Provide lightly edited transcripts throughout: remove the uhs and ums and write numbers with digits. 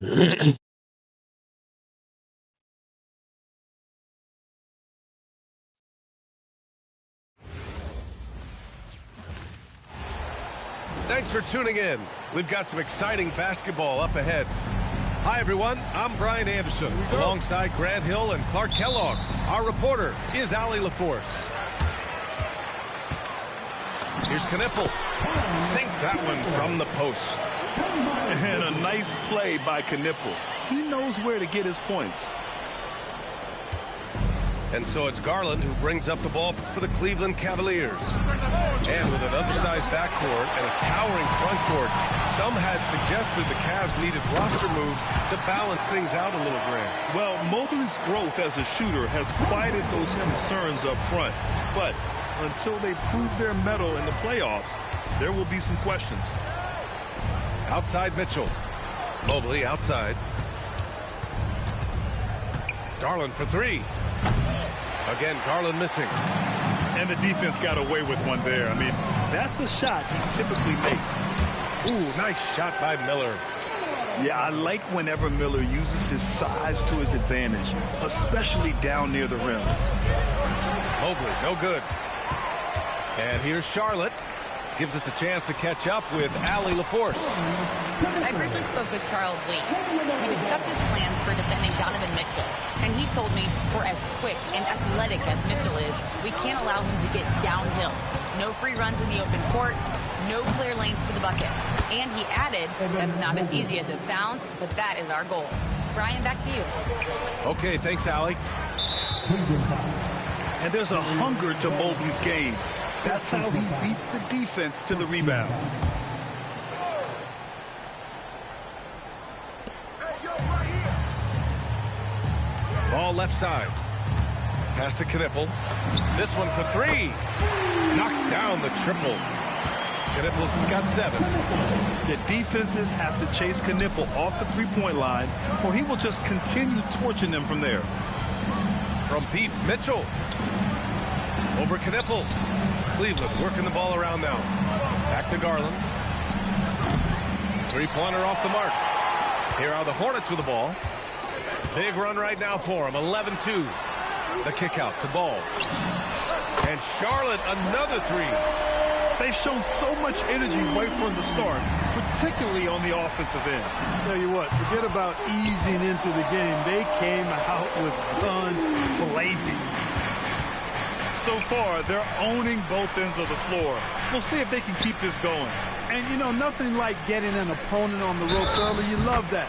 Thanks for tuning in. We've got some exciting basketball up ahead. Hi, everyone. I'm Brian Anderson, alongside Grant Hill and Clark Kellogg. Our reporter is Allie LaForce. Here's Knipple. Sinks that one from the post. And a nice play by Knipple. He knows where to get his points. And so it's Garland who brings up the ball for the Cleveland Cavaliers. And with an undersized backcourt and a towering front court, some had suggested the Cavs needed roster move to balance things out a little, Grant. Well, Mobley's growth as a shooter has quieted those concerns up front. But until they prove their mettle in the playoffs, there will be some questions. Outside Mitchell. Mobley outside. Garland for three. Again, Garland missing. And the defense got away with one there. I mean, that's a shot he typically makes. Ooh, nice shot by Miller. Yeah, I like whenever Miller uses his size to his advantage, especially down near the rim. Mobley, no good. And here's Charlotte. Gives us a chance to catch up with Allie LaForce. I briefly spoke with Charles Lee. We discussed his plans for defending Donovan Mitchell. And he told me for as quick and athletic as Mitchell is, we can't allow him to get downhill. No free runs in the open court, no clear lanes to the bucket. And he added, that's not as easy as it sounds, but that is our goal. Brian, back to you. Okay, thanks, Allie. And there's a hunger to Mobley's game. That's how he beats the defense to the rebound. Ball left side. Pass to Knipple. This one for three. Knocks down the triple. Knipple's got 7. The defenses have to chase Knipple off the three-point line, or he will just continue torching them from there. From deep, Mitchell. Over Knipple. Cleveland working the ball around now. Back to Garland. Three-pointer off the mark. Here are the Hornets with the ball. Big run right now for him. 11-2. The kick out to Ball. And Charlotte, another three. They've shown so much energy right from the start, particularly on the offensive end. Tell you what, forget about easing into the game. They came out with guns blazing. So far, they're owning both ends of the floor. We'll see if they can keep this going. And, you know, nothing like getting an opponent on the ropes early. You love that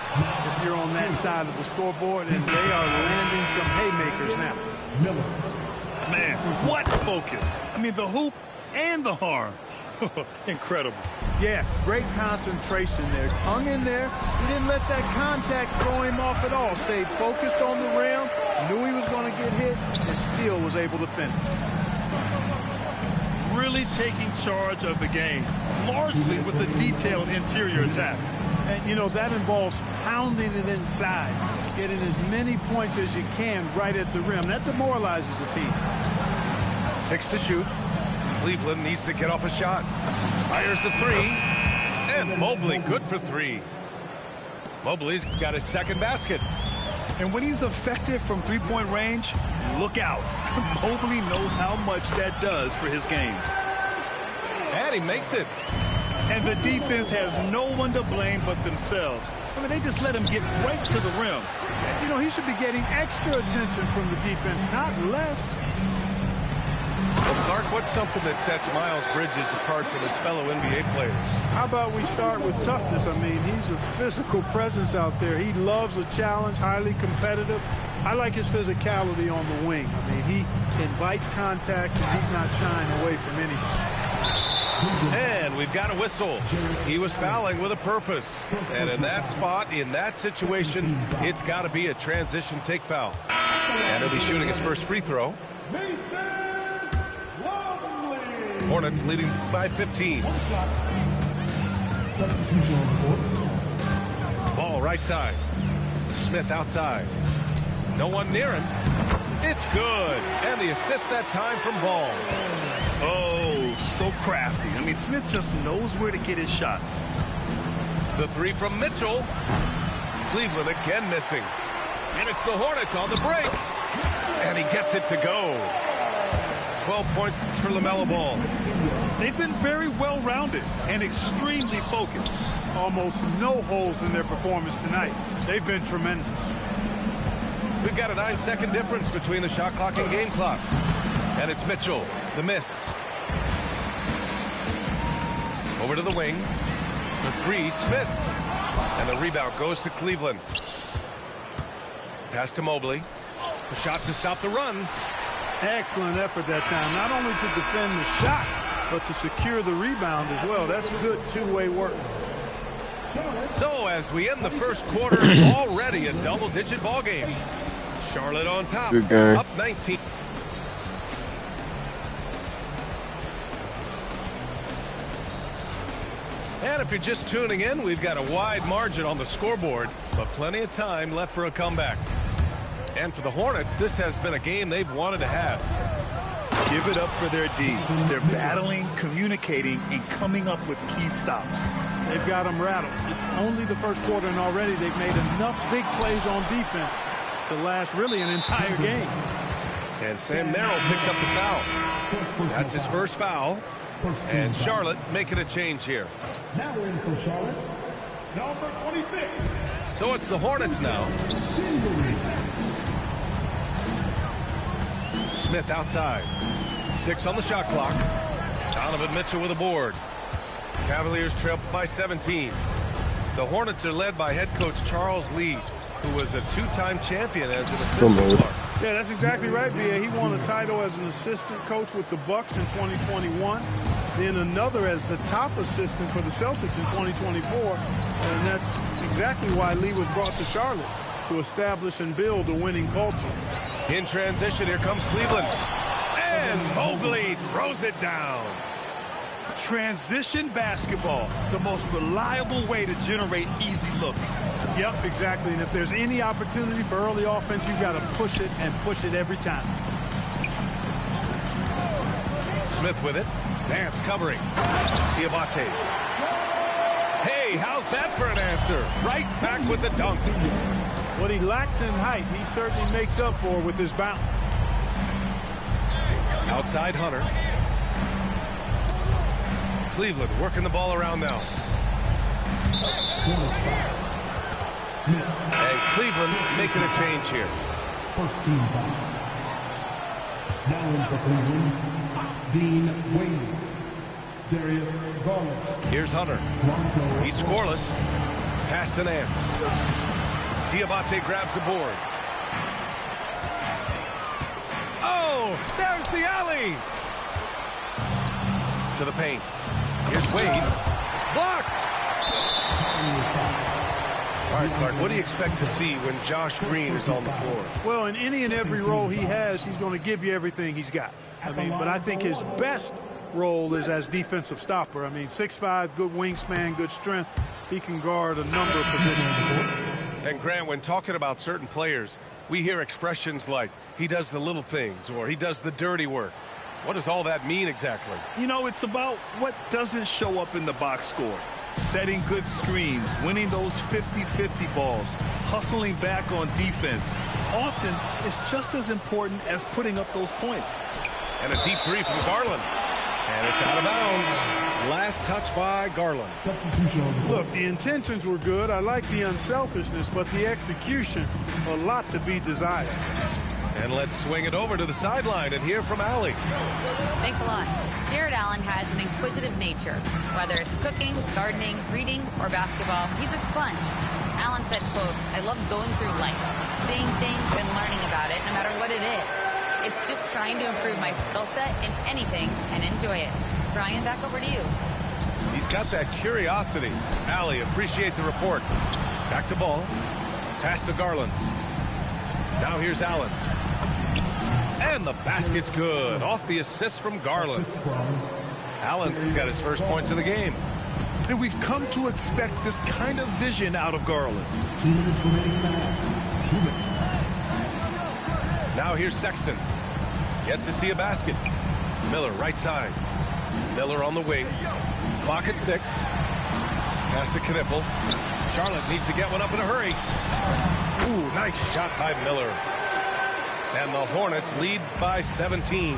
if you're on that side of the scoreboard, and they are landing some haymakers now. Man, what focus. I mean, the hoop and the harm. Incredible. Yeah, great concentration there. Hung in there. He didn't let that contact throw him off at all. Stayed focused on the rim, knew he was going to get hit, and still was able to finish. Really taking charge of the game, largely with the detailed interior attack. And, you know, that involves pounding it inside, getting as many points as you can right at the rim. That demoralizes the team. 6 to shoot. Cleveland needs to get off a shot. Fires the three. And Mobley good for 3. Mobley's got his second basket. And when he's effective from three-point range, look out. Mobley knows how much that does for his game. And he makes it. And the defense has no one to blame but themselves. I mean, they just let him get right to the rim. And, you know, he should be getting extra attention from the defense, not less. Well, Clark, what's something that sets Miles Bridges apart from his fellow NBA players? How about we start with toughness? I mean, he's a physical presence out there. He loves a challenge, highly competitive. I like his physicality on the wing. I mean, he invites contact, and he's not shying away from anything. And we've got a whistle. He was fouling with a purpose. And in that spot, in that situation, it's got to be a transition take foul. And he'll be shooting his first free throw. Hornets leading by 15. Ball right side. Smith outside. No one near him. It's good. And the assist that time from Ball. Oh, so crafty. I mean, Smith just knows where to get his shots. The three from Mitchell. Cleveland again missing. And it's the Hornets on the break. And he gets it to go. 12 points for LaMelo Ball. They've been very well-rounded and extremely focused. Almost no holes in their performance tonight. They've been tremendous. We've got a 9-second difference between the shot clock and game clock. And it's Mitchell, the miss. Over to the wing. The three, Smith. And the rebound goes to Cleveland. Pass to Mobley. The shot to stop the run. Excellent effort that time. Not only to defend the shot, but to secure the rebound as well. That's good two-way work. So as we end the first quarter, already a double-digit ball game. Charlotte on top, up 19. And if you're just tuning in, we've got a wide margin on the scoreboard, but plenty of time left for a comeback. And for the Hornets, this has been a game they've wanted to have. Give it up for their D. They're battling, communicating, and coming up with key stops. They've got them rattled. It's only the first quarter, and already they've made enough big plays on defense to last really an entire game. And Sam Merrill picks up the foul. That's his first foul. And Charlotte making a change here. Now in for Charlotte, number 26. So it's the Hornets now. Smith outside. 6 on the shot clock. Donovan Mitchell with a board. Cavaliers trail by 17. The Hornets are led by head coach Charles Lee, who was a two-time champion as an assistant coach. Yeah, that's exactly right, B.A. He won a title as an assistant coach with the Bucks in 2021. Then another as the top assistant for the Celtics in 2024. And that's exactly why Lee was brought to Charlotte, to establish and build a winning culture. In transition, here comes Cleveland. And Mobley throws it down. Transition basketball, the most reliable way to generate easy looks. Yep, exactly. And if there's any opportunity for early offense, you've got to push it and push it every time. Smith with it. Nance covering. Diabate. Hey, how's that for an answer? Right back with the dunk. What he lacks in height, he certainly makes up for with his bounce. Outside Hunter. Cleveland working the ball around now. And Cleveland making a change here. First team foul. Now in for Cleveland, Dean Wade, Darius Garland. Here's Hunter. He's scoreless. Pass to Nance. Diabate grabs the board. Oh, there's the alley. To the paint. Here's Wade. Blocked. All right, Clark, what do you expect to see when Josh Green is on the floor? Well, in any and every role he has, he's going to give you everything he's got. But I think his best role is as defensive stopper. 6'5", good wingspan, good strength. He can guard a number of positions. And Grant, when talking about certain players, we hear expressions like, he does the little things, or he does the dirty work. What does all that mean exactly? You know, it's about what doesn't show up in the box score. Setting good screens, winning those 50-50 balls, hustling back on defense. Often, it's just as important as putting up those points. And a deep three from Garland. And it's out of bounds. Last touch by Garland. Look, the intentions were good. I like the unselfishness, but the execution, a lot to be desired. And let's swing it over to the sideline and hear from Allie. Thanks a lot. Jarrett Allen has an inquisitive nature. Whether it's cooking, gardening, reading, or basketball, he's a sponge. Allen said, quote, "I love going through life, seeing things and learning about it no matter what it is. It's just trying to improve my skill set in anything and enjoy it." Brian, back over to you. He's got that curiosity. Allie, appreciate the report. Back to ball. Pass to Garland. Now here's Allen. And the basket's good. Off the assist from Garland. Allen's got his first points of the game. And we've come to expect this kind of vision out of Garland. 2 minutes remaining now. 2 minutes. Now here's Sexton. Yet to see a basket. Miller right side. Miller on the wing. Clock at 6. Pass to Knippel. Charlotte needs to get one up in a hurry. Ooh, nice shot by Miller. And the Hornets lead by 17.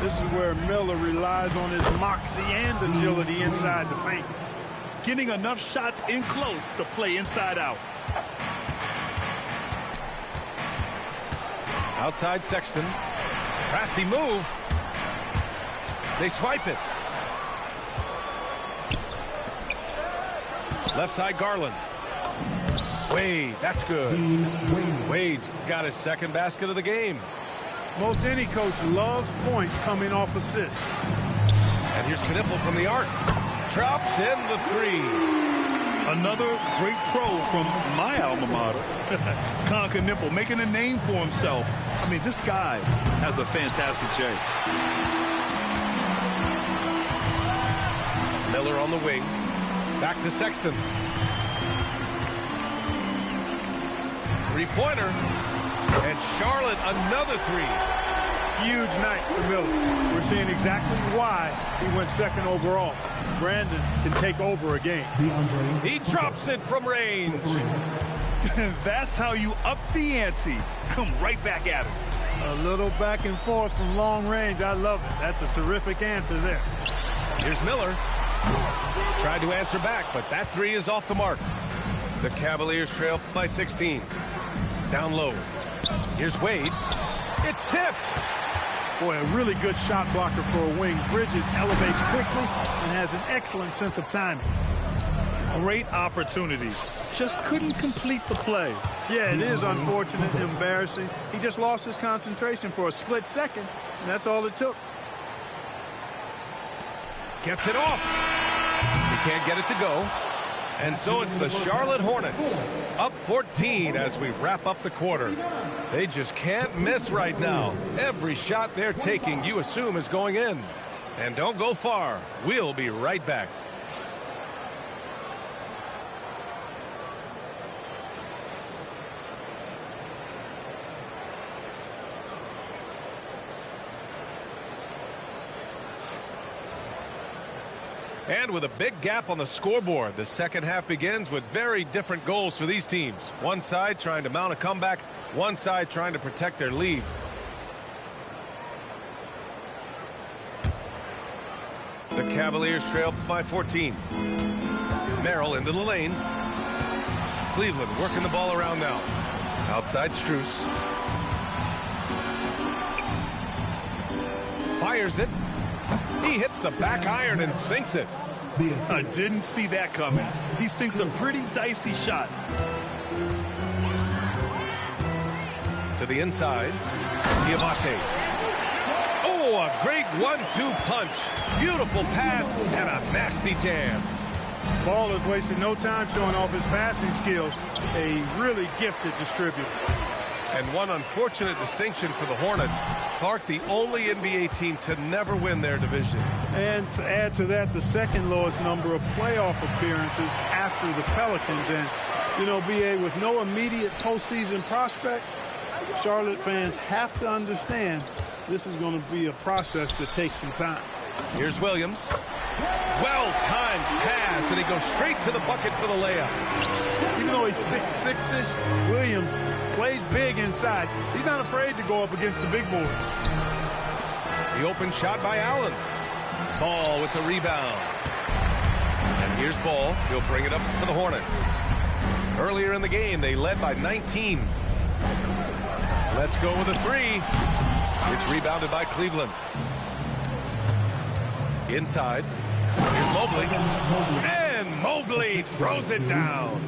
This is where Miller relies on his moxie and agility inside the paint. Getting enough shots in close to play inside out. Outside Sexton. Crafty move. They swipe it. Left side Garland. Wade, that's good. Wade's got his second basket of the game. Most any coach loves points coming off assists. And here's Knipple from the arc. Drops in the three. Another great pro from my alma mater. Con Knipple making a name for himself. I mean, this guy has a fantastic J. Miller on the wing. Back to Sexton. Three-pointer. And Charlotte another three. Huge night for Miller. We're seeing exactly why he went second overall. Brandon can take over a game. He drops it from range. That's how you up the ante. Come right back at him. A little back and forth from long range. I love it. That's a terrific answer there. Here's Miller. Tried to answer back, but that three is off the mark. The Cavaliers trail by 16. Down low. Here's Wade. It's tipped. Boy, a really good shot blocker for a wing. Bridges elevates quickly and has an excellent sense of timing. Great opportunity. Just couldn't complete the play. Yeah, it is unfortunate and embarrassing. He just lost his concentration for a split second, and that's all it took. Gets it off. He can't get it to go. And so it's the Charlotte Hornets up 14 as we wrap up the quarter. They just can't miss right now. Every shot they're taking, you assume, is going in. And don't go far. We'll be right back. And with a big gap on the scoreboard, the second half begins with very different goals for these teams. One side trying to mount a comeback, one side trying to protect their lead. The Cavaliers trail by 14. Merrill into the lane. Cleveland working the ball around now. Outside Strus. Fires it. He hits the back iron and sinks it. I didn't see that coming. He sinks a pretty dicey shot. To the inside. Diamante. Oh, a great 1-2 punch. Beautiful pass and a nasty jam. Ball has wasted no time showing off his passing skills. A really gifted distributor. And one unfortunate distinction for the Hornets. Clark, the only NBA team to never win their division. And to add to that, the second lowest number of playoff appearances after the Pelicans. And, you know, BA, with no immediate postseason prospects, Charlotte fans have to understand this is going to be a process that takes some time. Here's Williams. Well-timed pass, and he goes straight to the bucket for the layup. Even though he's 6'6", Williams plays big inside. He's not afraid to go up against the big boys. The open shot by Allen. Ball with the rebound. And here's Ball. He'll bring it up for the Hornets. Earlier in the game, they led by 19. Let's go with a three. It's rebounded by Cleveland. Inside. Here's Mobley. And Mobley throws it down.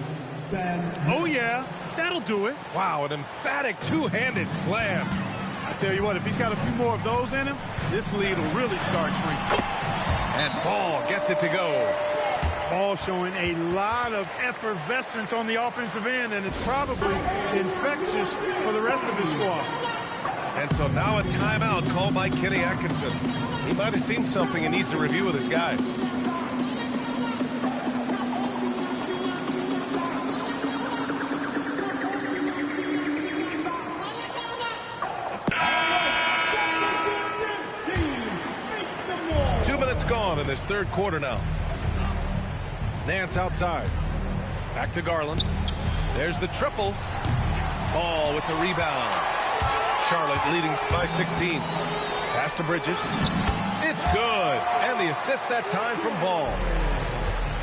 Oh, yeah. That'll do it. Wow, an emphatic two-handed slam. I tell you what, if he's got a few more of those in him, this lead will really start shrinking. And Ball gets it to go. Ball showing a lot of effervescence on the offensive end, and it's probably infectious for the rest of his squad. And so now a timeout called by Kenny Atkinson. He might have seen something and needs to review with his guys. Gone in this third quarter now. Nance outside. Back to Garland. There's the triple. Ball with the rebound. Charlotte leading by 16. Pass to Bridges. It's good. And the assist that time from Ball.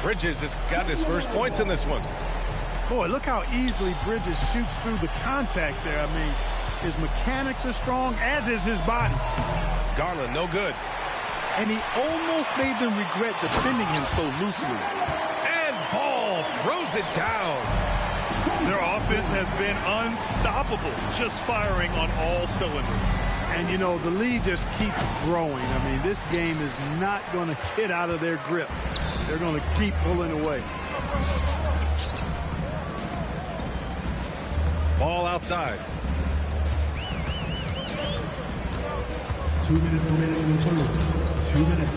Bridges has got his first points in this one. Boy, look how easily Bridges shoots through the contact there. I mean, his mechanics are strong, as is his body. Garland, no good. And he almost made them regret defending him so loosely. And Ball throws it down. Their offense has been unstoppable, just firing on all cylinders. And, you know, the lead just keeps growing. I mean, this game is not going to get out of their grip. They're going to keep pulling away. Ball outside. 2 minutes remaining in the third. 2 minutes.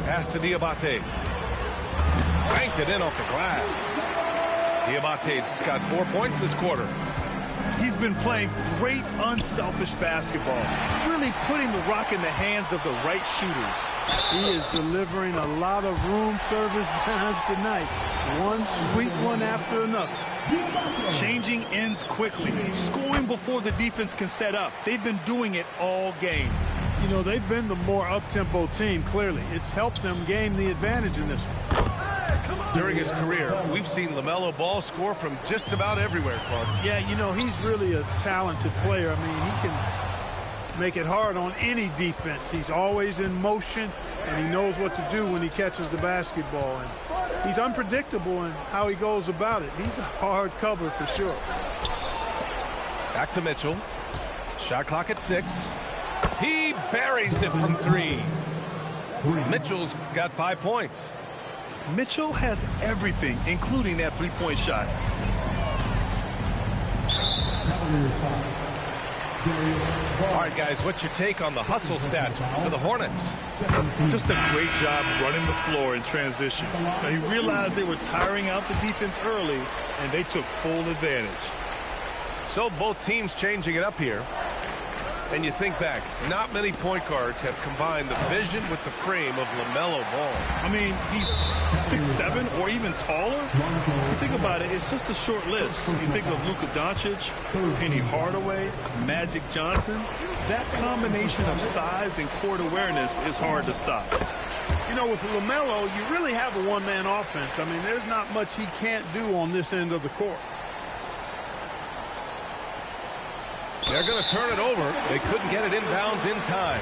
Pass to Diabate. Banked it in off the glass. Diabate's got 4 points this quarter. He's been playing great, unselfish basketball, really putting the rock in the hands of the right shooters. He is delivering a lot of room service times tonight. One sweet one after another. Changing ends quickly, scoring before the defense can set up. They've been doing it all game. You know, they've been the more up-tempo team, clearly. It's helped them gain the advantage in this one. During his career, we've seen LaMelo Ball score from just about everywhere, Clark. Yeah, you know, he's really a talented player. I mean, he can make it hard on any defense. He's always in motion, and he knows what to do when he catches the basketball. And he's unpredictable in how he goes about it. He's a hard cover for sure. Back to Mitchell. Shot clock at 6. He buries it from 3. Mitchell's got 5 points. Mitchell has everything, including that three-point shot. All right, guys, what's your take on the hustle stats for the Hornets? Just a great job running the floor in transition. Now, he realized they were tiring out the defense early, and they took full advantage. So both teams changing it up here. And you think back, not many point guards have combined the vision with the frame of LaMelo Ball. I mean, he's 6'7" or even taller. You think about it, it's just a short list. You think of Luka Doncic, Penny Hardaway, Magic Johnson. That combination of size and court awareness is hard to stop. You know, with LaMelo, you really have a one-man offense. I mean, there's not much he can't do on this end of the court. They're going to turn it over. They couldn't get it inbounds in time.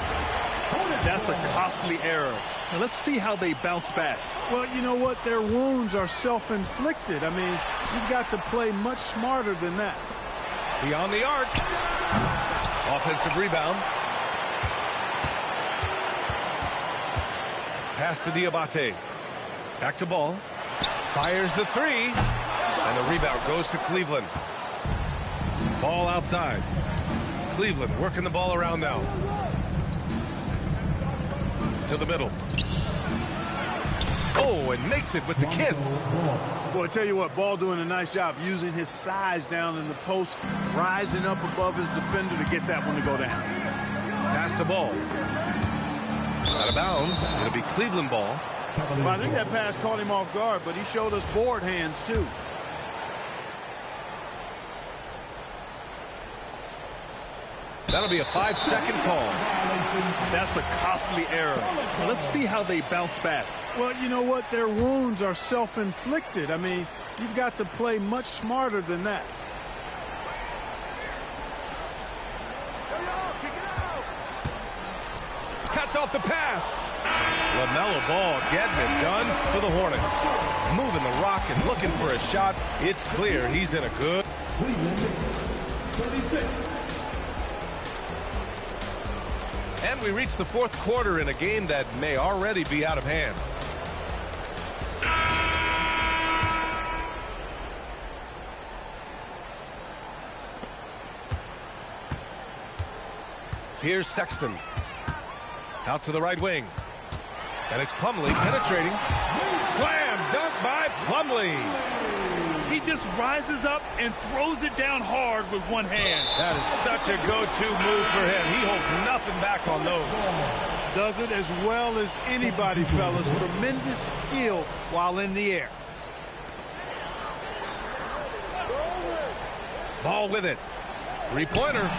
That's a costly error. Now let's see how they bounce back. Well, you know what? Their wounds are self-inflicted. I mean, you've got to play much smarter than that. Beyond the arc. Offensive rebound. Pass to Diabate. Back to Ball. Fires the 3. And the rebound goes to Cleveland. Ball outside. Cleveland working the ball around now. To the middle. Oh, and makes it with the kiss. Boy, I tell you what, Ball doing a nice job using his size down in the post, rising up above his defender to get that one to go down. Pass the ball. Out of bounds. It'll be Cleveland ball. Well, I think that pass caught him off guard, but he showed us board hands too. That'll be a 5-second call. That's a costly error. Now let's see how they bounce back. Well, you know what? Their wounds are self-inflicted. I mean, you've got to play much smarter than that. Cuts off the pass. LaMelo Ball getting it done for the Hornets. Moving the rock and looking for a shot. It's clear he's in a good. 36. And we reach the fourth quarter in a game that may already be out of hand. Here's Sexton. Out to the right wing. And it's Plumlee penetrating. Slam dunk by Plumlee. He just rises up and throws it down hard with one hand. That is such a go-to move for him. He holds nothing back on those. Does it as well as anybody, fellas. Tremendous skill while in the air. Ball with it. Three-pointer.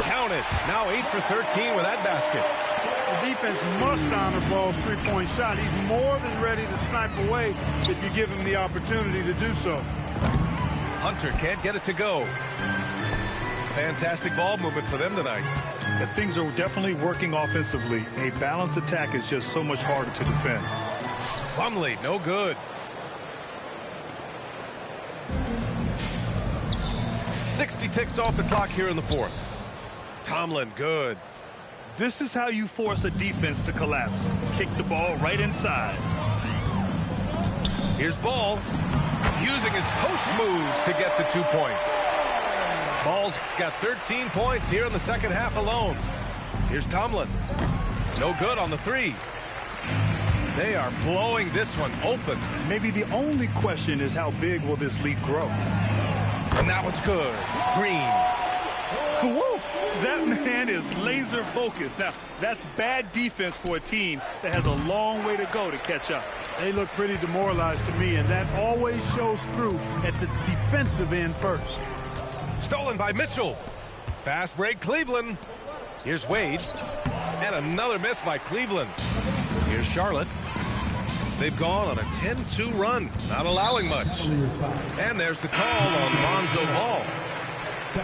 Count it. Now 8 for 13 with that basket. The defense must honor Ball's three-point shot. He's more than ready to snipe away if you give him the opportunity to do so. Hunter can't get it to go. Fantastic ball movement for them tonight. If things are definitely working offensively, a balanced attack is just so much harder to defend. Plumlee, no good. 60 ticks off the clock here in the fourth. Tomlin, good. This is how you force a defense to collapse. Kick the ball right inside. Here's Ball, using his post moves to get the 2 points. Ball's got 13 points here in the second half alone. Here's Tomlin. No good on the three. They are blowing this one open. Maybe the only question is how big will this lead grow? And that one's good. Green. Woo! That man is laser focused. Now, that's bad defense for a team that has a long way to go to catch up. They look pretty demoralized to me, and that always shows through at the defensive end first. Stolen by Mitchell. Fast break, Cleveland. Here's Wade. And another miss by Cleveland. Here's Charlotte. They've gone on a 10-2 run, not allowing much. And there's the call on Lonzo Ball.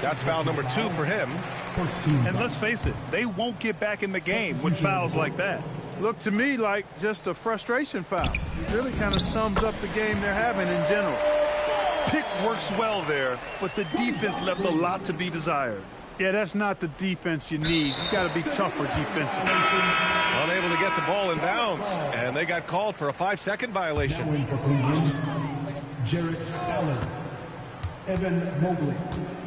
That's foul number 2 for him. And let's face it, they won't get back in the game with fouls like that. Looked to me like just a frustration foul. It really kind of sums up the game they're having in general. Pick works well there, but the defense left a lot to be desired. Yeah, that's not the defense you need. You got to be tougher defensively. Unable to get the ball in bounds, and they got called for a 5-second violation. Jarrett Allen. Evan Mobley.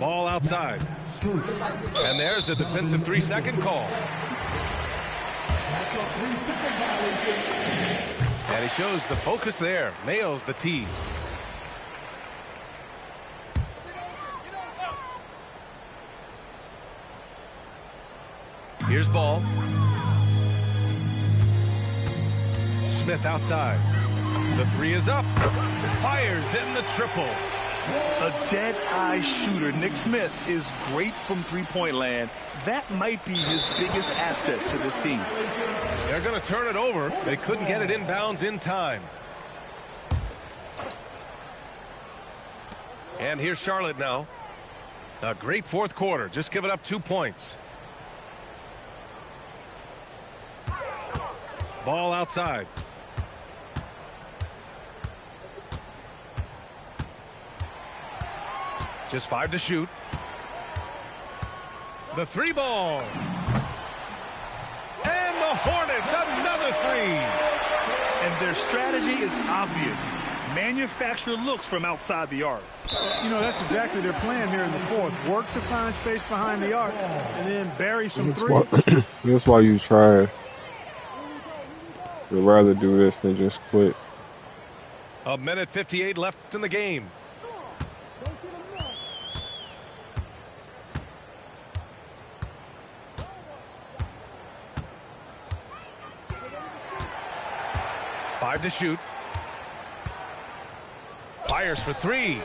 Ball outside. And there's a defensive 3-second call. And he shows the focus there. Nails the tee. Here's Ball. Smith outside. The three is up. Fires in the triple. A dead-eye shooter. Nick Smith is great from three-point land. That might be his biggest asset to this team. They're going to turn it over. They couldn't get it inbounds in time. And here's Charlotte now. A great fourth quarter. Just giving up 2 points. Ball outside. Just 5 to shoot. The three ball. And the Hornets, another three. And their strategy is obvious. Manufacture looks from outside the arc. You know, that's exactly their plan here in the fourth. Work to find space behind the arc and then bury some threes. That's why you try. You'd rather do this than just quit. A minute 58 left in the game. Five to shoot. Fires for three.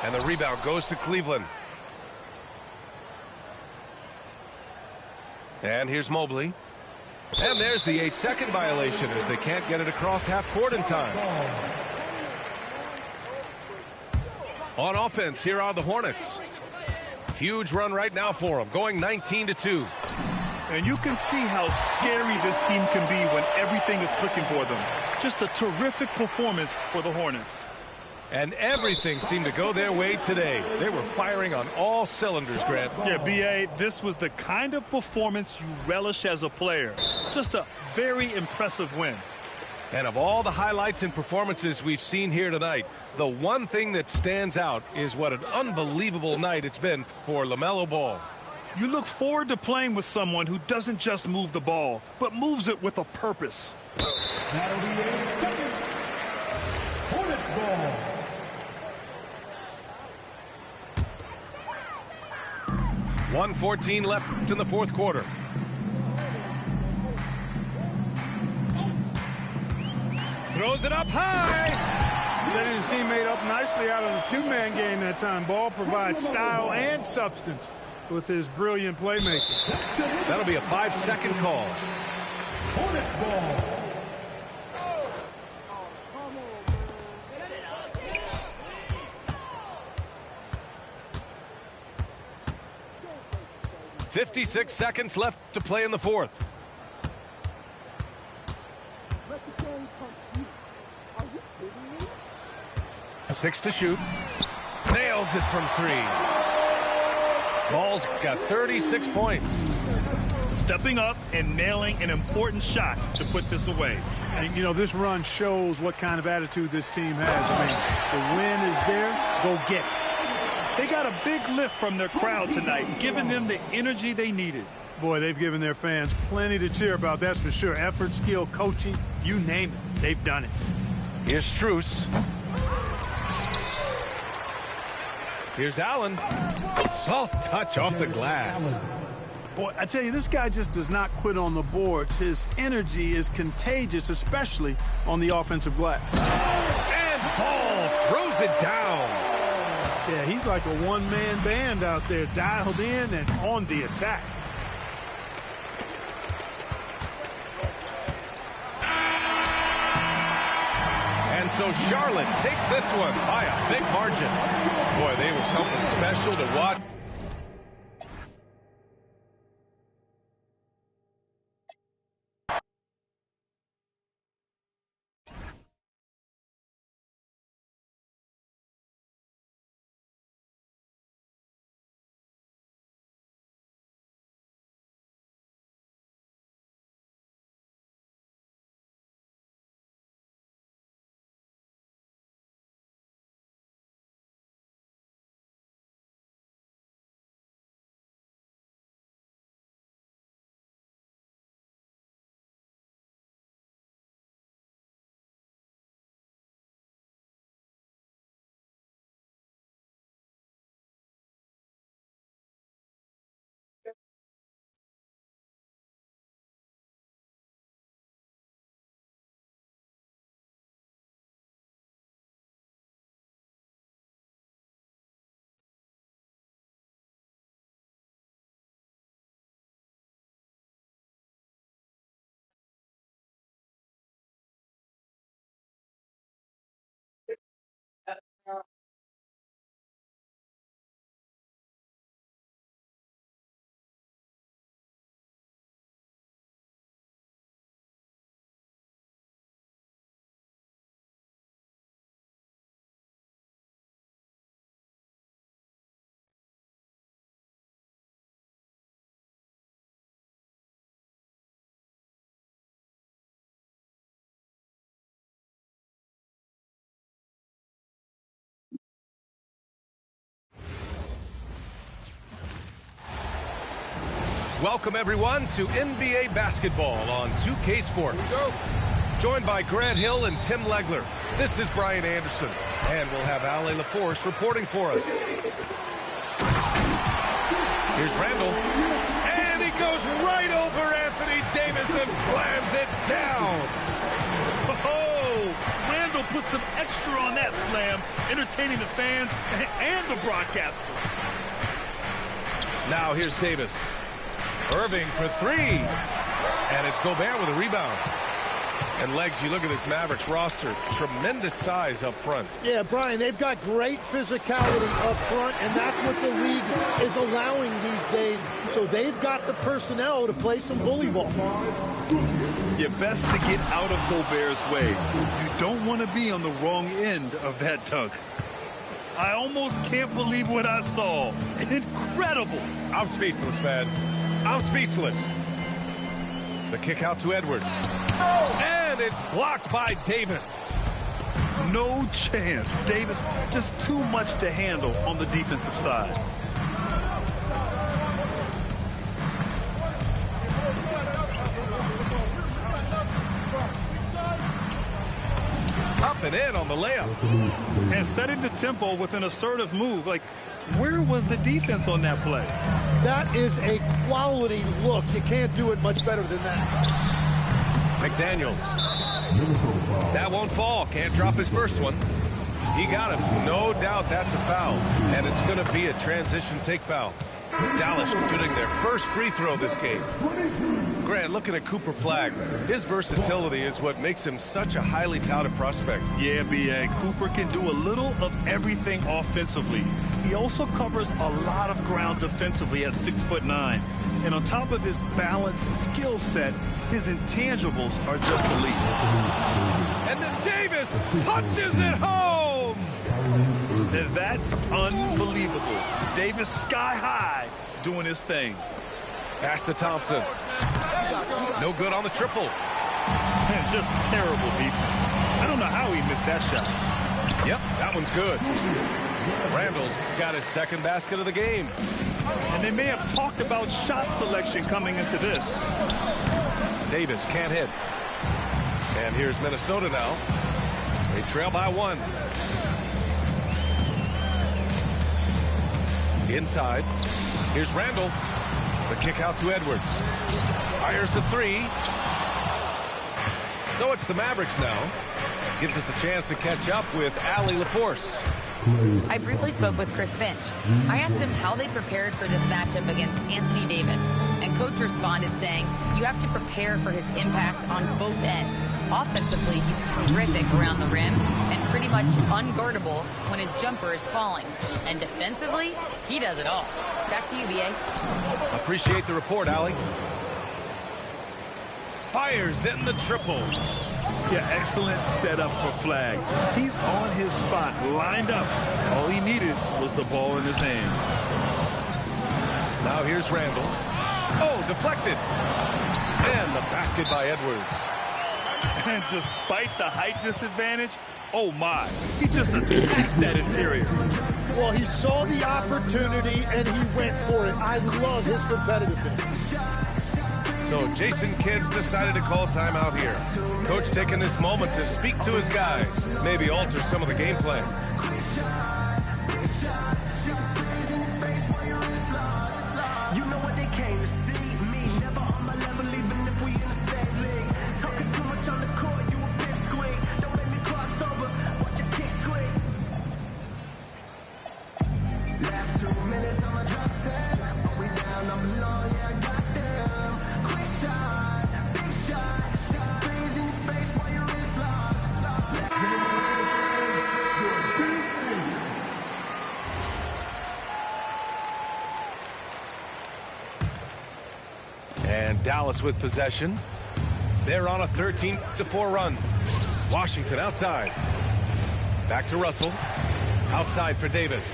And the rebound goes to Cleveland. And here's Mobley. And there's the 8-second violation as they can't get it across half court in time. On offense, here are the Hornets. Huge run right now for them, going 19-2. And you can see how scary this team can be when everything is clicking for them. Just a terrific performance for the Hornets. And everything seemed to go their way today. They were firing on all cylinders, Grant. Yeah, B.A., this was the kind of performance you relish as a player. Just a very impressive win. And of all the highlights and performances we've seen here tonight, the one thing that stands out is what an unbelievable night it's been for LaMelo Ball. You look forward to playing with someone who doesn't just move the ball, but moves it with a purpose. That'll be 8 seconds. Hornets ball. .114 left in the fourth quarter. Throws it up high. Setting his teammate up nicely out of the two-man game that time. Ball provides style and substance with his brilliant playmaking. That'll be a 5-second call. Hornets ball. 56 seconds left to play in the fourth. Six to shoot. Nails it from three. Ball's got 36 points. Stepping up and nailing an important shot to put this away. And, you know, this run shows what kind of attitude this team has. I mean, the win is there. Go get it. They got a big lift from their crowd tonight, giving them the energy they needed. Boy, they've given their fans plenty to cheer about, that's for sure. Effort, skill, coaching, you name it, they've done it. Here's Strus. Here's Allen. Soft touch off the glass. Boy, I tell you, this guy just does not quit on the boards. His energy is contagious, especially on the offensive glass. And Ball throws it down. Yeah, he's like a one-man band out there, dialed in and on the attack. And so Charlotte takes this one by a big margin. Boy, they were something special to watch. Welcome, everyone, to NBA basketball on 2K Sports. Joined by Grant Hill and Tim Legler, this is Brian Anderson, and we'll have Ale LaForce reporting for us. Here's Randall, and he goes right over Anthony Davis and slams it down. Oh, Randall put some extra on that slam, entertaining the fans and the broadcasters. Now here's Davis. Irving for three. And it's Gobert with a rebound. And Legs, you look at this Mavericks roster, tremendous size up front. Yeah, Brian, they've got great physicality up front, and that's what the league is allowing these days. So they've got the personnel to play some bully ball. You're best to get out of Gobert's way. You don't want to be on the wrong end of that dunk. I almost can't believe what I saw. Incredible. I'm speechless, man. I'm speechless. The kick out to Edwards. And it's blocked by Davis. No chance. Davis, just too much to handle on the defensive side. Up and in on the layup. And setting the tempo with an assertive move. Like, where was the defense on that play? That is a quality look. You can't do it much better than that. McDaniels. That won't fall. Can't drop his first one. He got him. No doubt that's a foul. And it's going to be a transition take foul. Dallas shooting their first free throw this game. Grant, looking at Cooper Flagg, his versatility is what makes him such a highly touted prospect. Yeah, B.A. Cooper can do a little of everything offensively. He also covers a lot of ground defensively at 6'9". And on top of his balanced skill set, his intangibles are just elite. And then Davis punches it home! That's unbelievable. Davis sky high doing his thing. Pass to Thompson. No good on the triple. And just terrible defense. I don't know how he missed that shot. Yep, that one's good. Randall's got his second basket of the game. And they may have talked about shot selection coming into this. Davis can't hit. And here's Minnesota now. They trail by 1. Inside. Here's Randall. The kick out to Edwards. Fires the 3. So it's the Mavericks now. Gives us a chance to catch up with Allie LaForce. I briefly spoke with Chris Finch. I asked him how they prepared for this matchup against Anthony Davis, and Coach responded saying, you have to prepare for his impact on both ends. Offensively, he's terrific around the rim and pretty much unguardable when his jumper is falling. And defensively, he does it all. Back to you, B.A. Appreciate the report, Allie. Fires in the triple. Yeah, excellent setup for Flagg. He's on his spot, lined up. All he needed was the ball in his hands. Now here's Randall. Oh, deflected. And the basket by Edwards. And despite the height disadvantage, oh my, he just attacks that interior. Well, he saw the opportunity and he went for it. I love his competitiveness. So Jason Kidd decided to call timeout here. Coach taking this moment to speak to his guys, maybe alter some of the game plan. You know what they came to see, me never on my level, even if we in the same league. Talking too much on the court, you a big squeak. Don't let me cross over, watch your kick squeak. Last 2 minutes, I'ma drop 10. Are we down, I'm below, yeah, I got them. Quick shot, big shot, breeze in your face while your wrist locked. And Dallas with possession. They're on a 13-4 run. Washington outside. Back to Russell. Outside for Davis.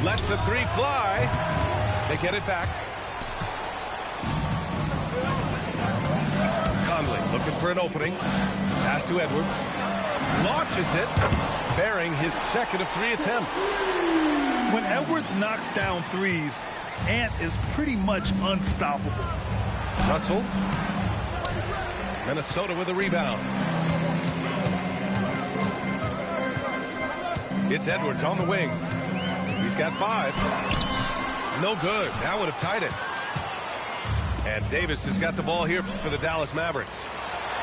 Lets the 3 fly. They get it back. Conley looking for an opening. Pass to Edwards. Launches it. Bearing his second of 3 attempts. When Edwards knocks down threes, Ant is pretty much unstoppable. Russell. Minnesota with a rebound. It's Edwards on the wing. He's got 5. No good. That would have tied it. And Davis has got the ball here for the Dallas Mavericks.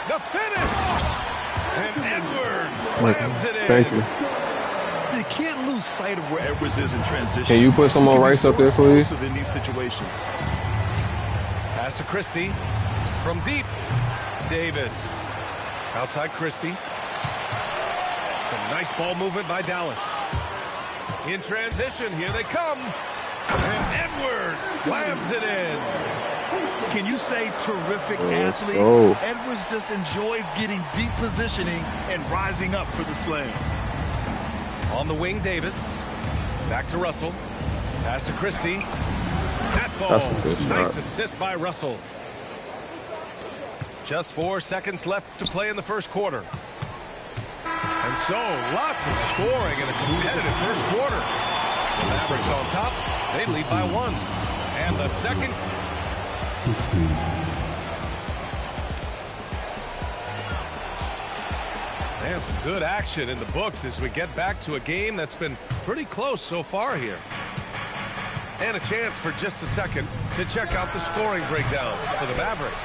The finish! And Edwards slams it in. Thank you. You can't lose sight of where Edwards is in transition. Can you put some more rice up there, please? In these situations. Pass to Christie. From deep. Davis. Outside Christie. Some nice ball movement by Dallas. In transition, here they come. And Edwards slams it in. Can you say terrific athlete? go. Edwards just enjoys getting deep positioning and rising up for the slam. On the wing, Davis. Back to Russell. Pass to Christie. That falls. That's a good shot. Nice assist by Russell. Just 4 seconds left to play in the first quarter. And so, lots of scoring in a competitive first quarter. The Mavericks on top. They lead by 1. And the second. 16. And some good action in the books as we get back to a game that's been pretty close so far here. And a chance for just a second to check out the scoring breakdown for the Mavericks.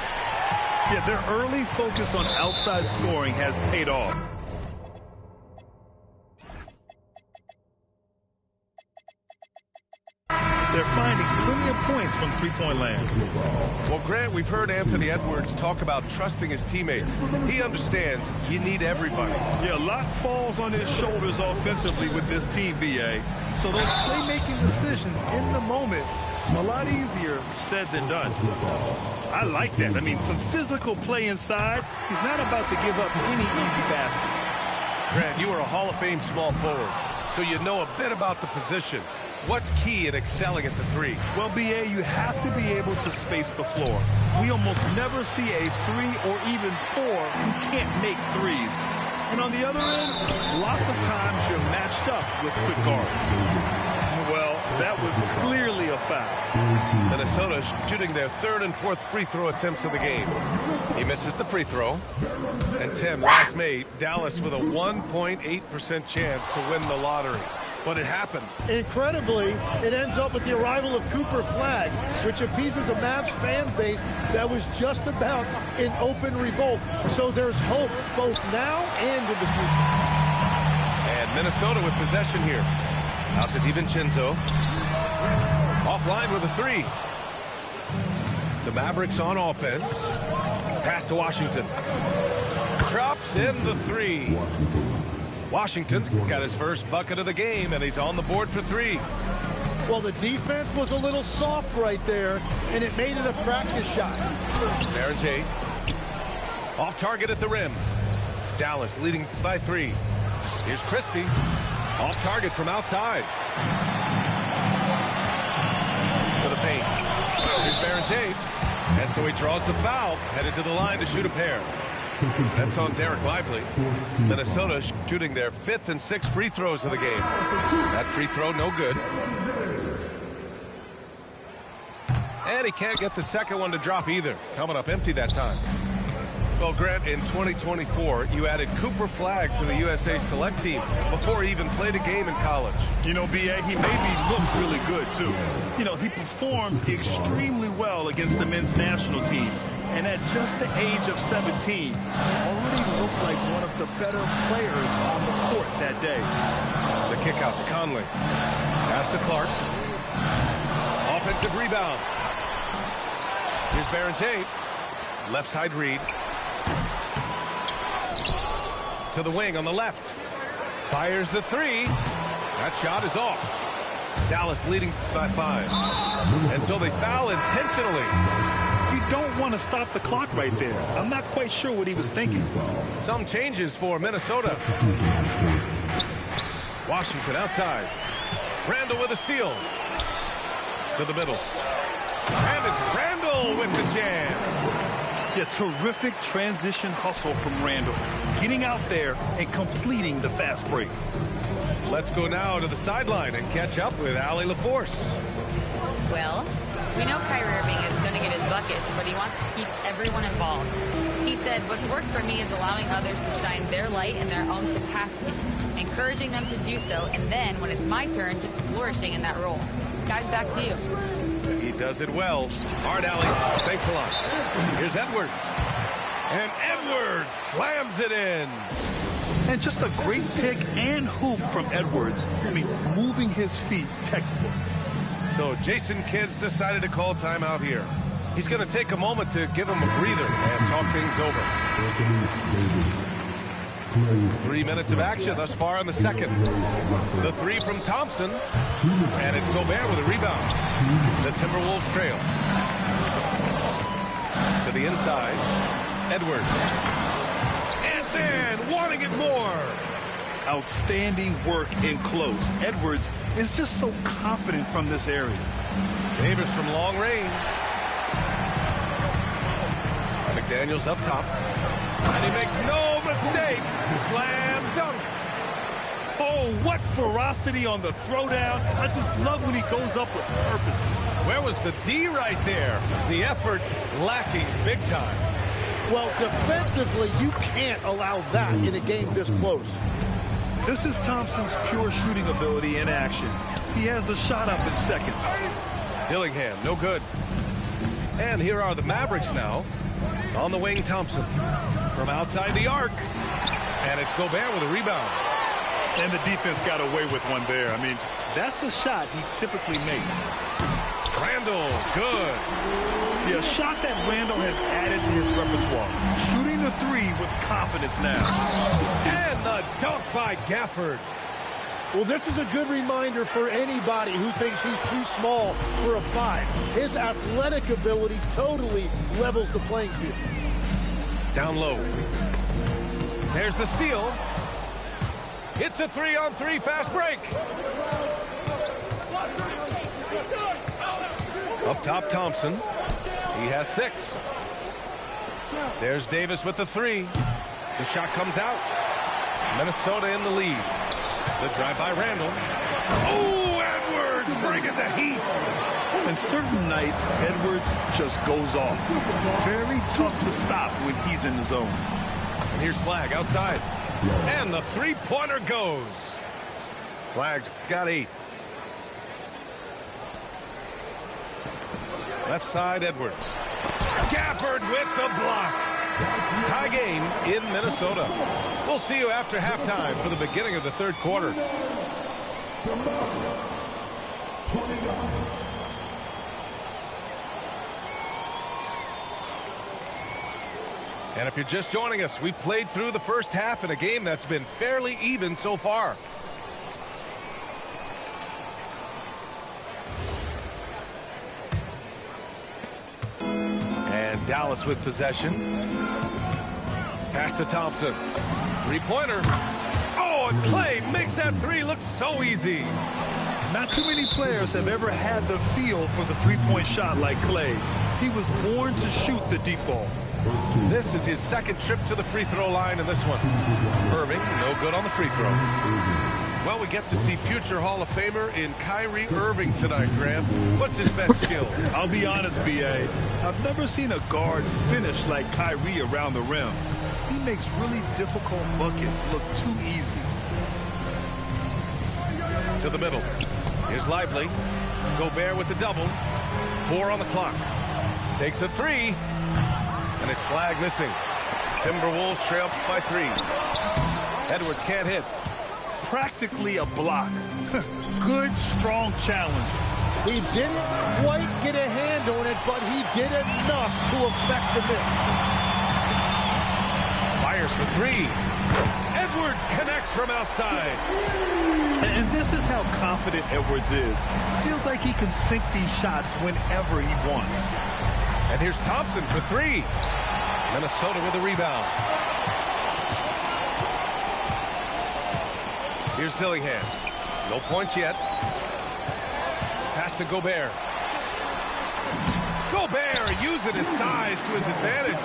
Yeah, their early focus on outside scoring has paid off. points from three-point land. Well, Grant, we've heard Anthony Edwards talk about trusting his teammates. He understands you need everybody. Yeah, a lot falls on his shoulders offensively with this team, BA. So those playmaking decisions in the moment, a lot easier said than done. I like that. I mean, some physical play inside. He's not about to give up any easy baskets. Grant, you are a Hall of Fame small forward, so you know a bit about the position. What's key in excelling at the three? Well, BA, you have to be able to space the floor. We almost never see a 3 or even 4 who can't make threes. And on the other end, lots of times you're matched up with quick guards. Well, that was clearly a foul. Minnesota shooting their third and fourth free throw attempts of the game. He misses the free throw. And Tim, last made, Dallas with a 1.8% chance to win the lottery. But it happened. Incredibly, it ends up with the arrival of Cooper Flagg, which appeases a Mavs fan base that was just about in open revolt. So there's hope both now and in the future. And Minnesota with possession here. Out to DiVincenzo. Offline with a three. The Mavericks on offense. Pass to Washington. Drops in the three. Washington's got his first bucket of the game, and he's on the board for three. Well, the defense was a little soft right there, and it made it a practice shot. Baron J. Off target at the rim. Dallas leading by 3. Here's Christie. Off target from outside. To the paint. Here's Baron J. And so he draws the foul, headed to the line to shoot a pair. That's on Derek Lively. Minnesota shooting their 5th and 6th free throws of the game. That free throw no good. And he can't get the second one to drop either. Coming up empty that time. Well, Grant, in 2024, you added Cooper Flagg to the USA Select team before he even played a game in college. You know, BA, he made me look really good, too. You know, he performed extremely well against the men's national team. And at just the age of 17, already looked like one of the better players on the court that day. The kick out to Conley. Pass to Clark. Offensive rebound. Here's Baron J. Left side read. To the wing on the left. Fires the three. That shot is off. Dallas leading by 5. And so they foul intentionally. You don't want to stop the clock right there. I'm not quite sure what he was thinking. Some changes for Minnesota. Washington outside. Randall with a steal. To the middle. And it's Randall with the jam. Yeah, terrific transition hustle from Randall. Getting out there and completing the fast break. Let's go now to the sideline and catch up with Allie LaForce. Well, we know Kyrie Irving is going to get his buckets, but he wants to keep everyone involved. He said, what's worked for me is allowing others to shine their light in their own capacity, encouraging them to do so, and then, when it's my turn, just flourishing in that role. Guys, back to you. He does it well. Hard alley. Thanks a lot. Here's Edwards. And Edwards slams it in. And just a great pick and hoop from Edwards. I mean, moving his feet, textbook. So Jason Kidd's decided to call timeout here. He's going to take a moment to give him a breather and talk things over. 3 minutes of action thus far in the second. The three from Thompson. And it's Gobert with a rebound. The Timberwolves trail. To the inside. Edwards. And then wanting it more. Outstanding work in close. Edwards is just so confident from this area. Davis from long range. McDaniels up top. And he makes no mistake. Slam dunk. Oh, what ferocity on the throwdown. I just love when he goes up with purpose. Where was the D right there? The effort lacking big time. Well, defensively, you can't allow that in a game this close. This is Thompson's pure shooting ability in action. He has the shot up in seconds. Dillingham, no good. And here are the Mavericks now. On the wing, Thompson. From outside the arc. And it's Gobert with a rebound. And the defense got away with one there. I mean, that's a shot he typically makes. Randall, good. Yeah, a shot that Randall has added to his repertoire. Shooting the three with confidence now. And the dunk by Gafford. Well, this is a good reminder for anybody who thinks he's too small for a 5. His athletic ability totally levels the playing field. Down low. There's the steal. It's a 3-on-3 fast break. Up top, Thompson. He has 6. There's Davis with the 3. The shot comes out. Minnesota in the lead. The drive by Randall. Oh, Edwards bringing the heat. And certain nights, Edwards just goes off. Very tough to stop when he's in the zone. And here's Flagg outside. And the three-pointer goes. Flagg's got 8. Left side, Edwards. Gafford with the block. Tie game in Minnesota. We'll see you after halftime for the beginning of the third quarter. And if you're just joining us, we played through the first half in a game that's been fairly even so far. And Dallas with possession. Pass to Thompson. Three-pointer. Oh, and Clay makes that 3 look so easy. Not too many players have ever had the feel for the three-point shot like Clay. He was born to shoot the deep ball. This is his second trip to the free throw line in this one. Irving, no good on the free throw. Well, we get to see future Hall of Famer in Kyrie Irving tonight, Grant. What's his best skill? I'll be honest, B.A. I've never seen a guard finish like Kyrie around the rim. He makes really difficult buckets look too easy. To the middle. Here's Lively. Gobert with the double. 4 on the clock. Takes a 3. And it's Flagg missing. Timberwolves trail by 3. Edwards can't hit. Practically a block. Good, strong challenge. He didn't quite get a hand on it, but he did enough to affect the miss. Fires for 3. Edwards connects from outside. And this is how confident Edwards is. Feels like he can sink these shots whenever he wants. And here's Thompson for 3. Minnesota with a rebound. Here's Dillingham. No points yet. Pass to Gobert. Gobert using his size to his advantage.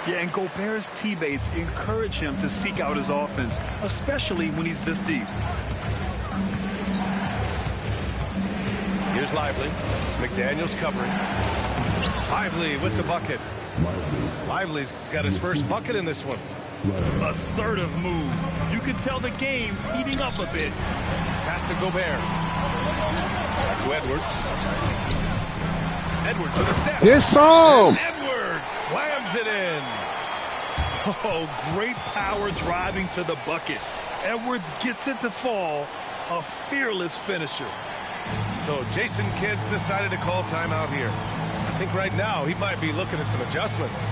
Yeah, and Gobert's teammates encourage him to seek out his offense, especially when he's this deep. Here's Lively. McDaniels covering. Lively with the bucket. Lively's got his first bucket in this one. Assertive move. You can tell the game's heating up a bit. Pass to Gobert. Back to Edwards. Edwards with a step. Get some! And Edwards slams it in. Oh, great power driving to the bucket. Edwards gets it to fall. A fearless finisher. So Jason Kidd's decided to call timeout here. I think right now he might be looking at some adjustments.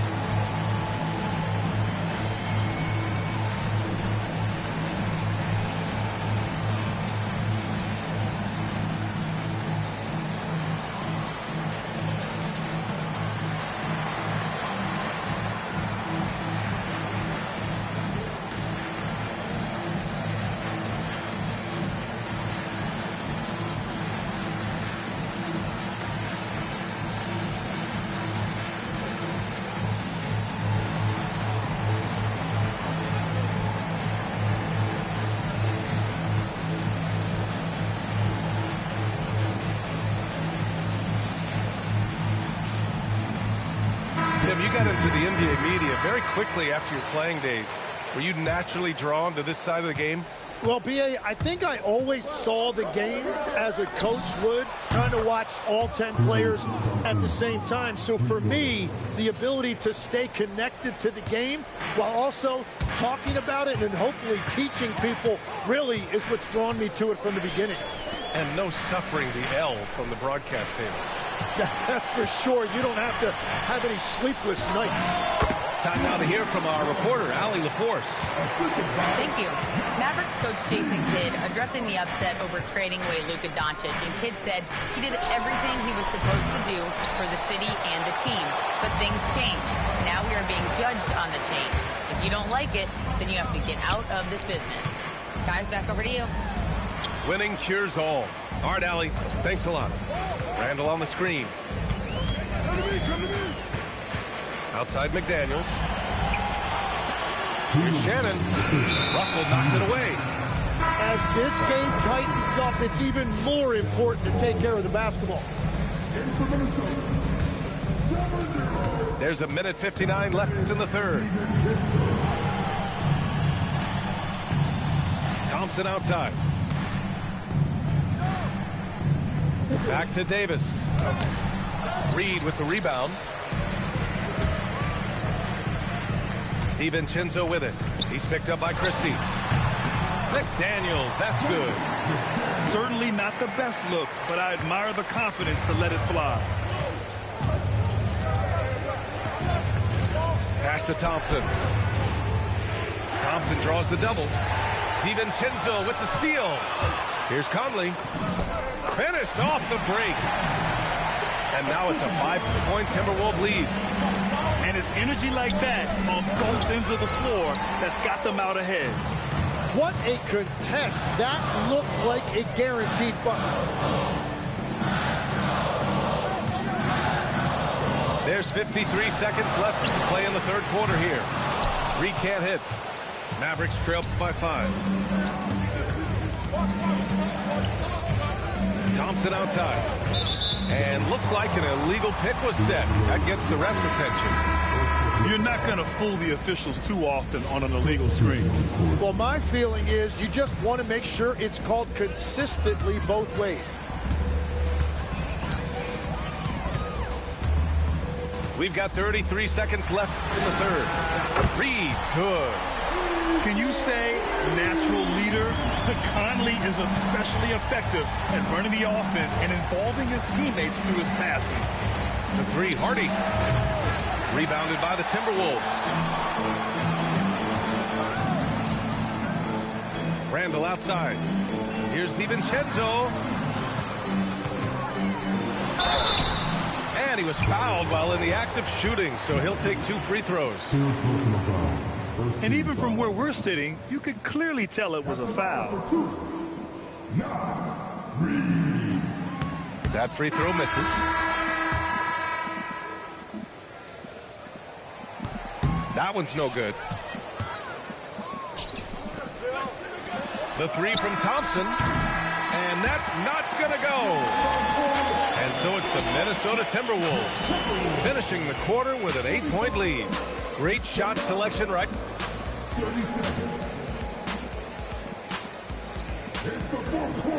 Tim, you got into the NBA media very quickly after your playing days. Were you naturally drawn to this side of the game? Well, B.A., I think I always saw the game as a coach would, trying to watch all 10 players at the same time. So for me, the ability to stay connected to the game while also talking about it and hopefully teaching people really is what's drawn me to it from the beginning. And no suffering the L from the broadcast table. That's for sure. You don't have to have any sleepless nights. Time now to hear from our reporter, Allie LaForce. Thank you. Mavericks coach Jason Kidd addressing the upset over trading away Luka Doncic. And Kidd said he did everything he was supposed to do for the city and the team. But things change. Now we are being judged on the change. If you don't like it, then you have to get out of this business. Guys, back over to you. Winning cures all. All right, Allie, thanks a lot. Randall on the screen. Outside McDaniels. Here's Shannon. Russell knocks it away. As this game tightens up, it's even more important to take care of the basketball. There's a minute 59 left in the third. Thompson outside. Back to Davis. Reed with the rebound. DiVincenzo with it. He's picked up by Christie. McDaniels, that's good. Certainly not the best look, but I admire the confidence to let it fly. Pass to Thompson. Thompson draws the double. DiVincenzo with the steal. Here's Conley. Finished off the break. And now it's a 5-point Timberwolves lead. And it's energy like that on both ends of the floor that's got them out ahead. What a contest. That looked like a guaranteed bucket. There's 53 seconds left to play in the third quarter here. Reed can't hit. Mavericks trail by 5. Thompson outside. And looks like an illegal pick was set. That gets the ref's attention. You're not going to fool the officials too often on an illegal screen. Well, my feeling is you just want to make sure it's called consistently both ways. We've got 33 seconds left in the third. Reed, good. Can you say natural leader? Conley is especially effective at running the offense and involving his teammates through his passing. The three, Hardy. Rebounded by the Timberwolves. Randall outside. Here's DiVincenzo. And he was fouled while in the act of shooting, so he'll take 2 free throws. And even from where we're sitting, you could clearly tell it was a foul. That free throw misses. That one's no good. The three from Thompson. And that's not going to go. And so it's the Minnesota Timberwolves finishing the quarter with an 8-point lead. Great shot selection, right?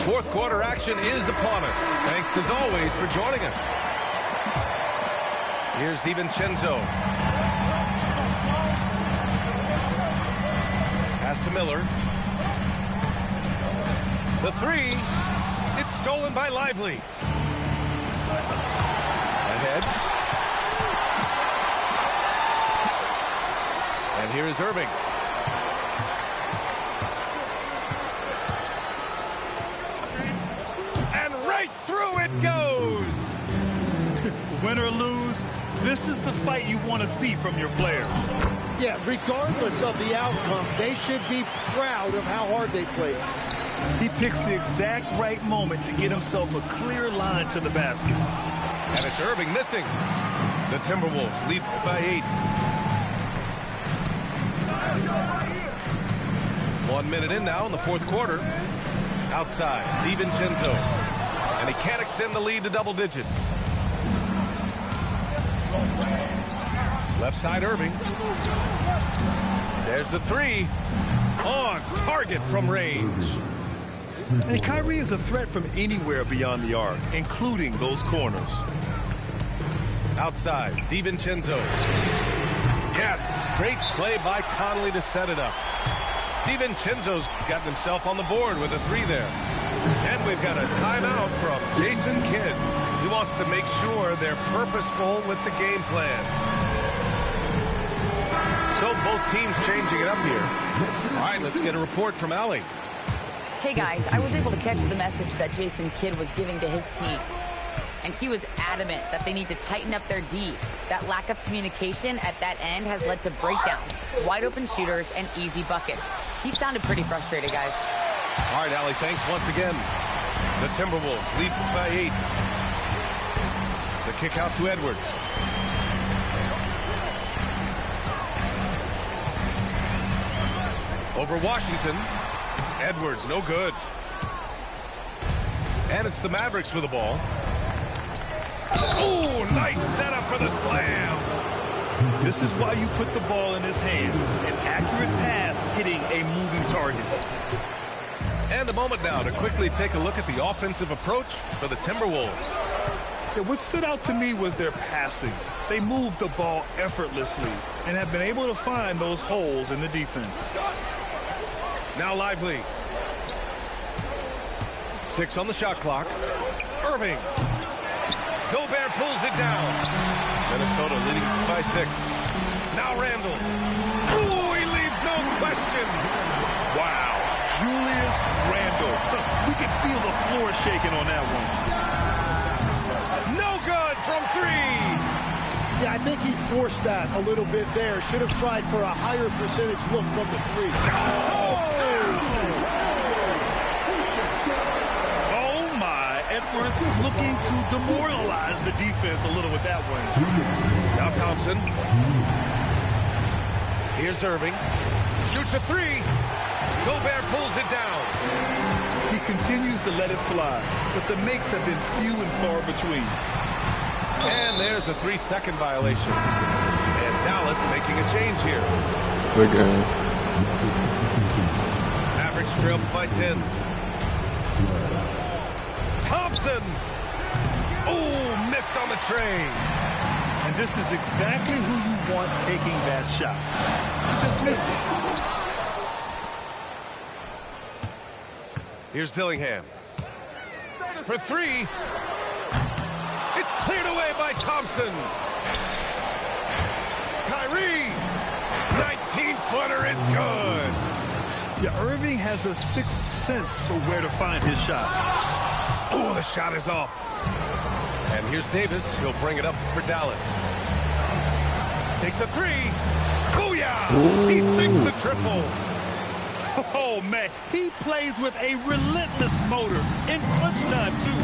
Fourth quarter action is upon us. Thanks as always for joining us. Here's DiVincenzo. Pass to Miller. The three. It's stolen by Lively. Ahead. And here is Irving. And right through it goes. Win or lose, this is the fight you want to see from your players. Yeah, regardless of the outcome, they should be proud of how hard they played. He picks the exact right moment to get himself a clear line to the basket. And it's Irving missing. The Timberwolves lead by 8. 1 minute in now in the fourth quarter. Outside, DiVincenzo. And he can't extend the lead to double digits. Left side, Irving. There's the three. On target from range. And Kyrie is a threat from anywhere beyond the arc, including those corners. Outside, DiVincenzo. Yes, great play by Conley to set it up. DiVincenzo's gotten himself on the board with a three there. And we've got a timeout from Jason Kidd. He wants to make sure they're purposeful with the game plan. So both teams changing it up here. All right, let's get a report from Allie. Hey guys, I was able to catch the message that Jason Kidd was giving to his team. And he was adamant that they need to tighten up their D. That lack of communication at that end has led to breakdowns, wide open shooters, and easy buckets. He sounded pretty frustrated, guys. All right, Allie, thanks once again. The Timberwolves lead by 8. The kick out to Edwards. Over Washington. Edwards, no good. And it's the Mavericks with the ball. Oh, nice setup for the slam. This is why you put the ball in his hands. An accurate pass hitting a moving target. And a moment now to quickly take a look at the offensive approach for the Timberwolves. Yeah, what stood out to me was their passing. They moved the ball effortlessly and have been able to find those holes in the defense. Now Lively. 6 on the shot clock. Irving. Gobert pulls it down. Minnesota leading by 6. Now Randall. Ooh, he leaves no question. Wow. Julius Randle. We could feel the floor shaking on that one. No good from 3. Yeah, I think he forced that a little bit there. Should have tried for a higher percentage look from the 3. Oh my, Edwards looking to demoralize the defense a little with that one. Now Thompson. Here's Irving. Shoots a 3. Gobert pulls it down. He continues to let it fly, but the makes have been few and far between. And there's a 3-second violation. And Dallas making a change here. Good game. Mavericks trail by 10. Thompson. Oh, missed on the tray. And this is exactly who you want taking that shot. He just missed it. Here's Dillingham. For 3. It's cleared away by Thompson. Kyrie. 19-footer is good. Yeah, Irving has a sixth sense for where to find his shot. Oh, the shot is off. And here's Davis. He'll bring it up for Dallas. Takes a 3. Booyah! Ooh. He sinks the triple. Oh, man, he plays with a relentless motor in clutch time, too.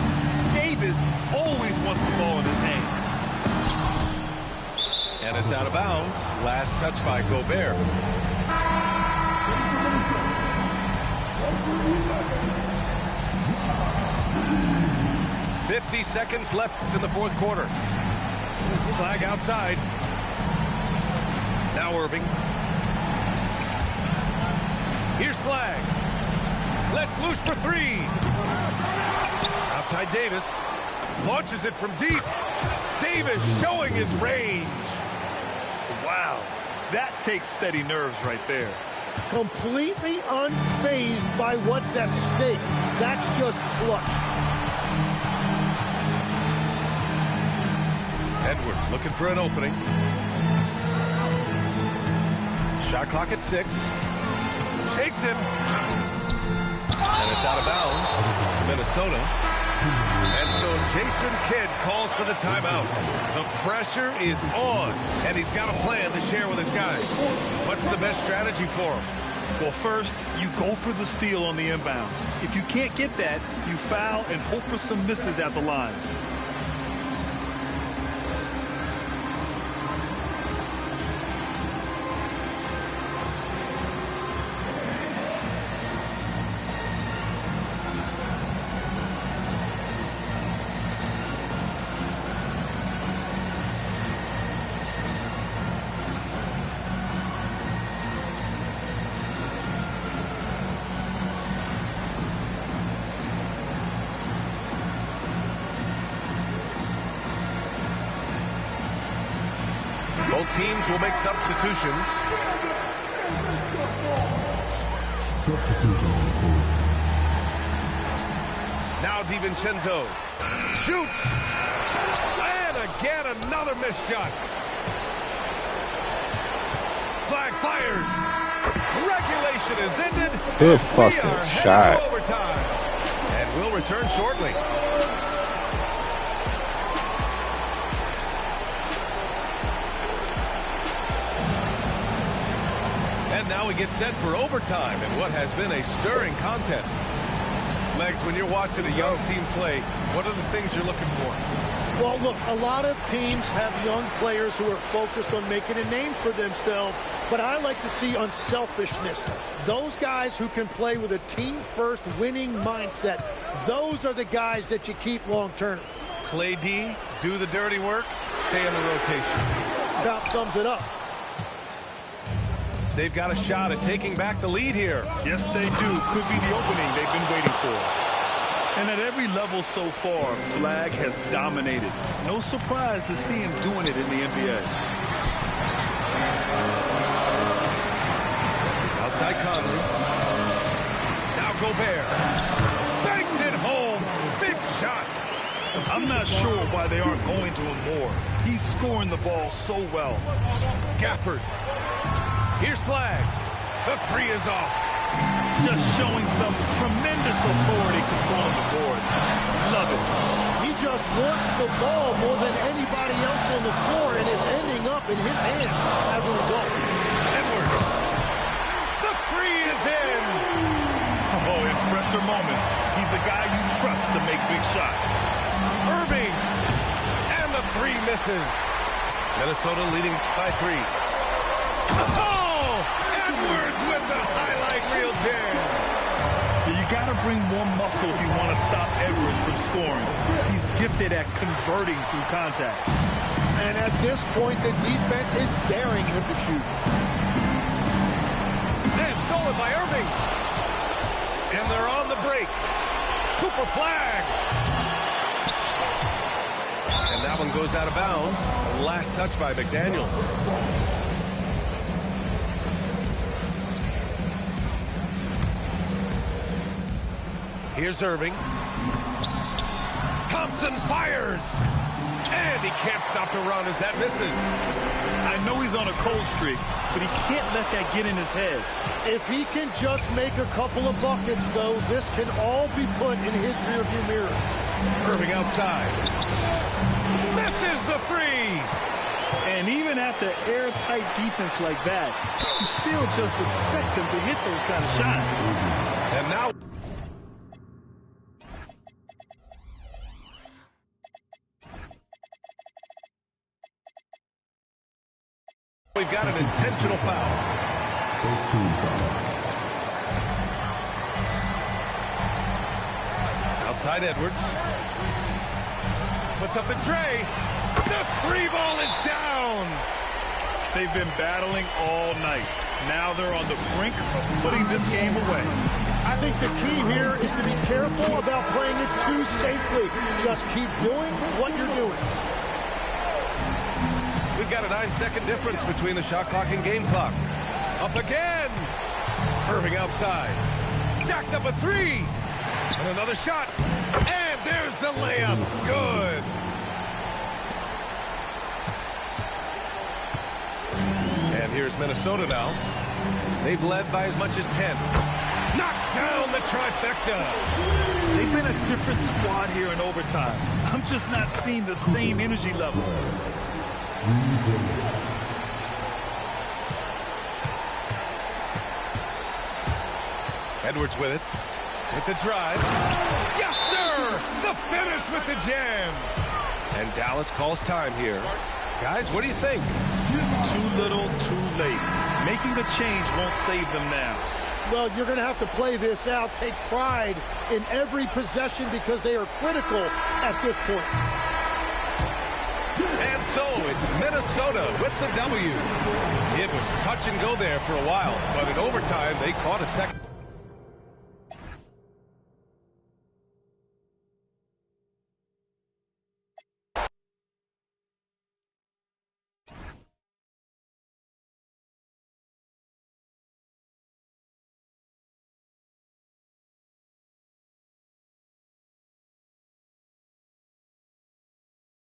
Davis always wants the ball in his hand. And it's out of bounds. Last touch by Gobert. "50 seconds left in the fourth quarter. Flag outside. Now Irving. Here's Flag. Let's loose for 3. Outside Davis. Launches it from deep. Davis showing his range. Wow, that takes steady nerves right there. Completely unfazed by what's at stake. That's just clutch. Edwards looking for an opening. Shot clock at 6. Shakes him. And it's out of bounds to Minnesota. And so Jason Kidd calls for the timeout. The pressure is on, and he's got a plan to share with his guys. What's the best strategy for him? Well, first, you go for the steal on the inbounds. If you can't get that, you foul and hope for some misses at the line. Both teams will make substitutions. Substitution. Now DiVincenzo shoots. And again, another missed shot. Flag fires. Regulation is ended. Good We fucking are headed shot. to overtime. And we'll return shortly. And now we get set for overtime in what has been a stirring contest. Legs, when you're watching a young team play, what are the things you're looking for? Well, look, a lot of teams have young players who are focused on making a name for themselves, but I like to see unselfishness. Those guys who can play with a team-first winning mindset, those are the guys that you keep long-term. Clay D, do the dirty work, stay in the rotation. About sums it up. They've got a shot at taking back the lead here. Yes, they do. Could be the opening they've been waiting for. And at every level so far, Flag has dominated. No surprise to see him doing it in the NBA. Outside Conley. Now Gobert. Banks it home. Big shot. I'm not sure why they aren't going to him more. He's scoring the ball so well. Gafford. Here's Flag. The three is off. Just showing some tremendous authority controlling the boards. Love it. He just wants the ball more than anybody else on the floor, and it's ending up in his hands as a result. Edwards. The three is in. Oh, in pressure moments, he's a guy you trust to make big shots. Irving. And the three misses. Minnesota leading by 3. Oh! Edwards with the highlight reel jam. You got to bring more muscle if you want to stop Edwards from scoring. He's gifted at converting through contact. And at this point, the defense is daring him to shoot. And stolen by Irving. And they're on the break. Cooper Flag. And that one goes out of bounds. Last touch by McDaniels. Here's Irving. Thompson fires. And he can't stop the run as that misses. I know he's on a cold streak, but he can't let that get in his head. If he can just make a couple of buckets, though, this can all be put in his rearview mirror. Irving outside. Misses the three. And even after airtight defense like that, you still just expect him to hit those kind of shots. And now we've got an intentional foul. First team foul. Outside Edwards. Puts up the tray. The three ball is down. They've been battling all night. Now they're on the brink of putting this game away. I think the key here is to be careful about playing it too safely. Just keep doing what you're doing. We've got a 9-second difference between the shot clock and game clock. Up again. Irving outside. Jacks up a three. And another shot. And there's the layup. Good. And here's Minnesota now. They've led by as much as 10. Knocks down the trifecta. They've been a different squad here in overtime. I'm just not seeing the same energy level. Edwards with it. With the drive. Yes, sir! The finish with the jam. And Dallas calls time here. Guys, what do you think? Too little, too late. Making the change won't save them now. Well, you're going to have to play this out. Take pride in every possession because they are critical at this point. And so it's Minnesota with the W. It was touch and go there for a while, but in overtime they caught a second.